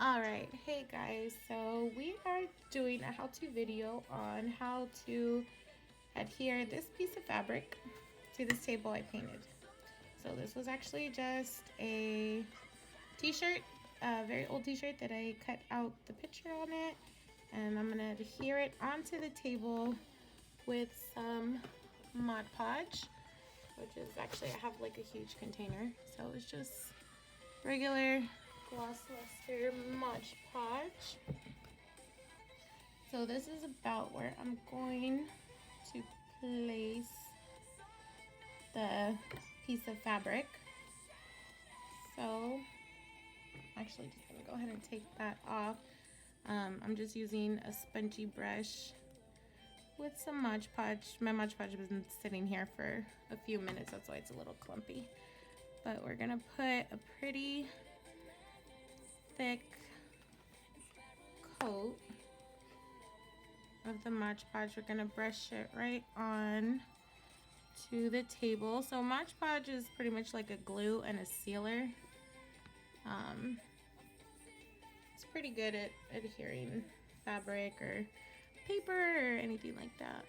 Alright, hey guys, so we are doing a how-to video on how to adhere this piece of fabric to this table I painted. So this was actually just a t-shirt, a very old t-shirt that I cut out the picture on it, and I'm gonna adhere it onto the table with some Mod Podge, which is actually, I have like a huge container, so it's just regular gloss luster Mod Podge. So this is about where I'm going to place the piece of fabric. So I'm actually just gonna go ahead and take that off. I'm just using a spongy brush with some Mod Podge. My Mod Podge has been sitting here for a few minutes, that's why it's a little clumpy. But we're gonna put a pretty thick coat of the Mod Podge. We're gonna brush it right on to the table. So Mod Podge is pretty much like a glue and a sealer. It's pretty good at adhering fabric or paper or anything like that.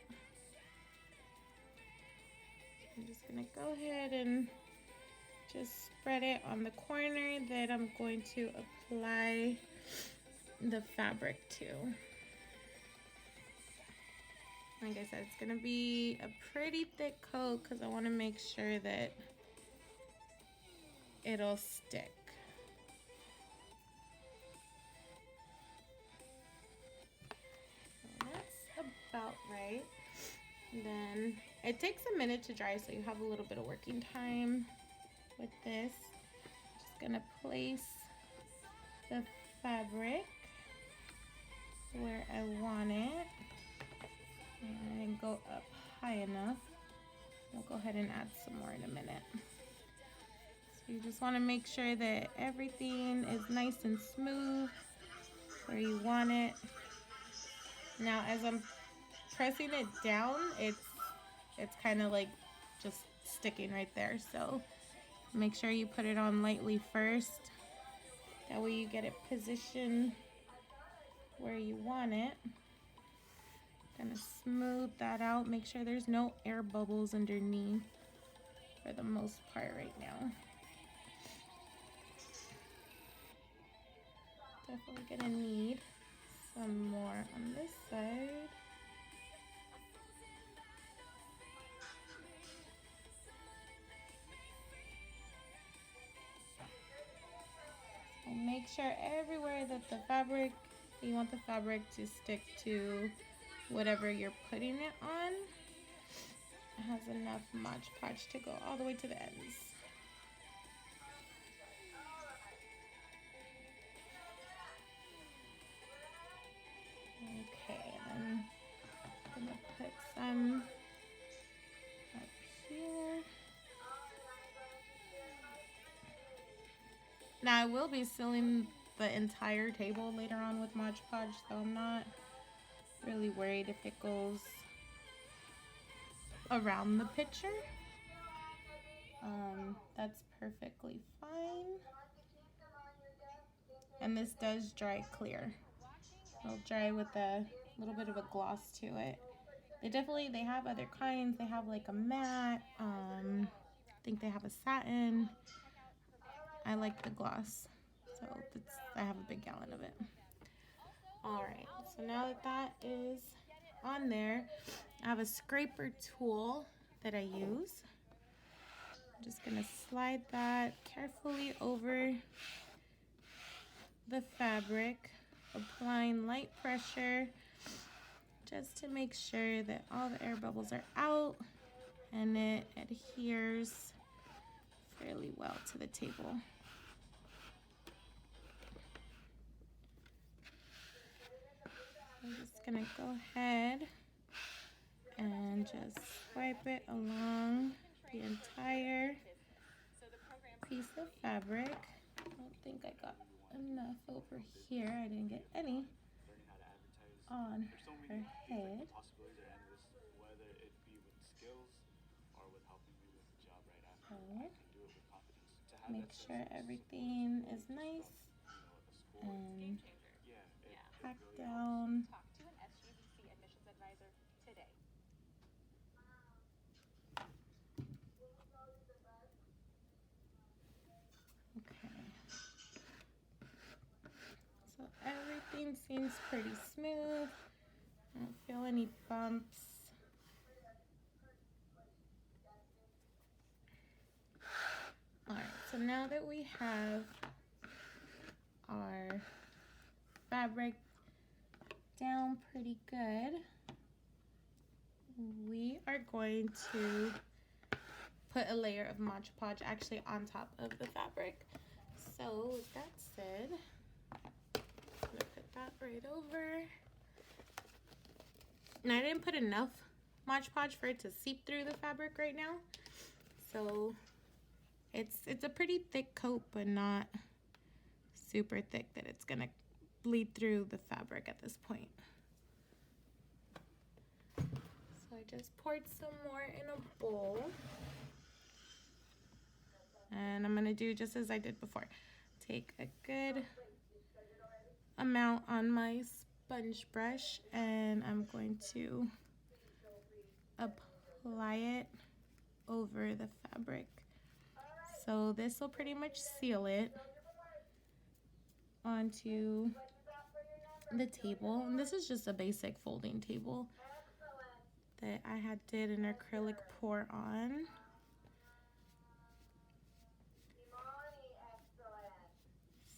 I'm just gonna go ahead and just spread it on the corner that I'm going to apply the fabric to. Like I said, it's gonna be a pretty thick coat because I want to make sure that it'll stick. So that's about right. And then it takes a minute to dry, so you have a little bit of working time with this. Just gonna place the fabric where I want it and go up high enough. We'll go ahead and add some more in a minute. So you just want to make sure that everything is nice and smooth where you want it. Now as I'm pressing it down, it's kind of like just sticking right there, so make sure you put it on lightly first. That way you get it positioned where you want it. Gonna smooth that out, make sure there's no air bubbles underneath for the most part right now. Definitely gonna need some more on this side. And make sure everywhere that you want the fabric to stick to whatever you're putting it on, it has enough Mod Podge to go all the way to the ends. Okay, then I'm gonna put some up here. Now I will be sealing the entire table later on with Mod Podge, so I'm not really worried if it goes around the picture. That's perfectly fine. And this does dry clear. It'll dry with a little bit of a gloss to it. They have other kinds. They have like a matte. I think they have a satin. I like the gloss, so I have a big gallon of it. Alright, so now that is on there, I have a scraper tool that I use. I'm just gonna slide that carefully over the fabric, applying light pressure just to make sure that all the air bubbles are out and it adheres fairly well to the table. I'm just gonna go ahead and just swipe it along the entire piece of fabric. I don't think I got enough over here. I didn't get any on her head. So make sure everything is nice and pack down. Okay. So everything seems pretty smooth. I don't feel any bumps. Alright, so now that we have our fabric down pretty good, we are going to put a layer of Mod Podge actually on top of the fabric. So with that said, I'm gonna put that right over. And I didn't put enough Mod Podge for it to seep through the fabric right now. So it's a pretty thick coat, but not super thick that it's gonna bleed through the fabric at this point. So I just poured some more in a bowl. And I'm gonna do just as I did before. Take a good amount on my sponge brush and I'm going to apply it over the fabric. So this will pretty much seal it onto the table. And this is just a basic folding table that I did an acrylic pour on.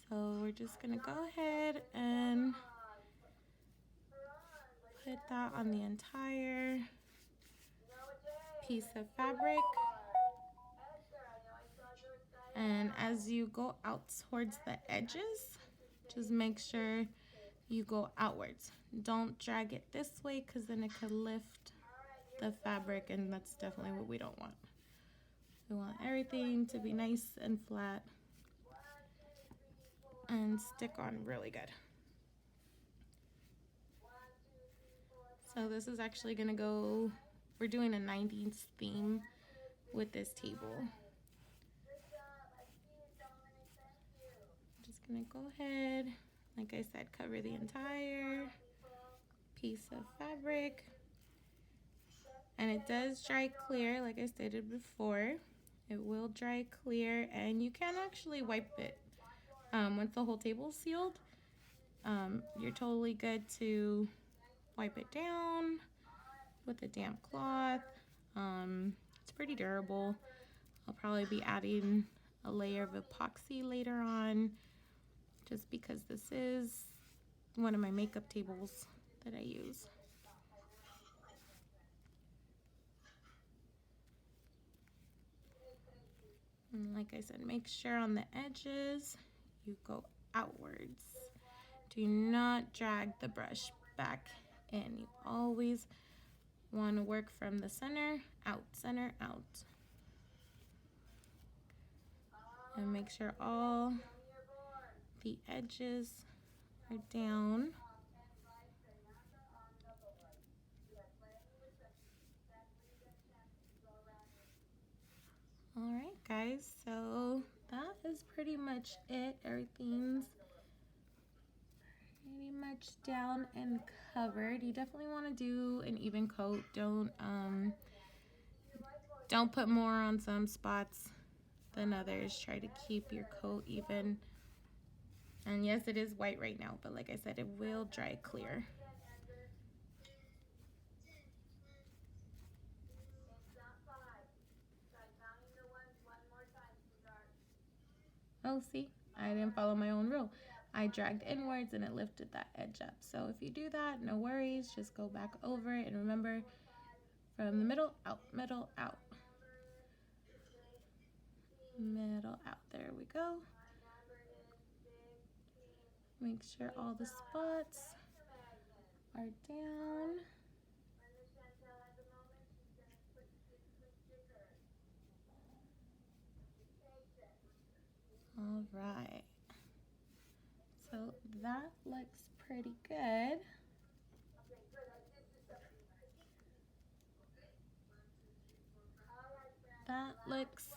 So we're just gonna go ahead and put that on the entire piece of fabric. And as you go out towards the edges, just make sure you go outwards. Don't drag it this way because then it could lift the fabric and that's definitely what we don't want. We want everything to be nice and flat and stick on really good. So this is actually gonna go, we're doing a 90s theme with this table. I'm just gonna go ahead, like I said, cover the entire piece of fabric. And it does dry clear, like I stated before. It will dry clear and you can actually wipe it. Once the whole table is sealed, you're totally good to wipe it down with a damp cloth. It's pretty durable. I'll probably be adding a layer of epoxy later on just because this is one of my makeup tables that I use. And like I said, make sure on the edges you go outwards. Do not drag the brush back in. You always want to work from the center out, and make sure all the edges are down. All right, guys, so that is pretty much it. Everything's pretty much down and covered. You definitely want to do an even coat. Don't put more on some spots than others. Try to keep your coat even. And yes, it is white right now, but like I said, it will dry clear. Oh, see, I didn't follow my own rule. I dragged inwards and it lifted that edge up. So if you do that, no worries. Just go back over it and remember, from the middle out, middle out, middle out. There we go. Make sure all the spots are down. All right. So that looks pretty good. That looks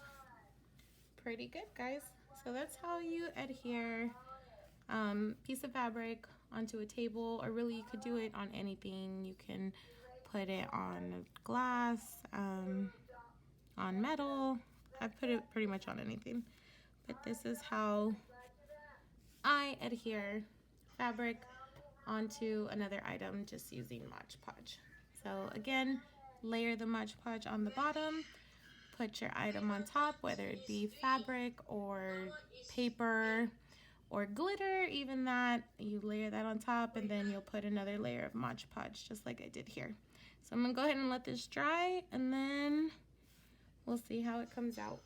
pretty good, guys. So that's how you adhere piece of fabric onto a table, or really you could do it on anything. You can put it on glass, on metal. I've put it pretty much on anything. But this is how I adhere fabric onto another item just using Mod Podge. So again, layer the Mod Podge on the bottom, put your item on top, whether it be fabric or paper or glitter, even that, you layer that on top, and then you'll put another layer of Mod Podge just like I did here. So I'm gonna go ahead and let this dry, and then we'll see how it comes out.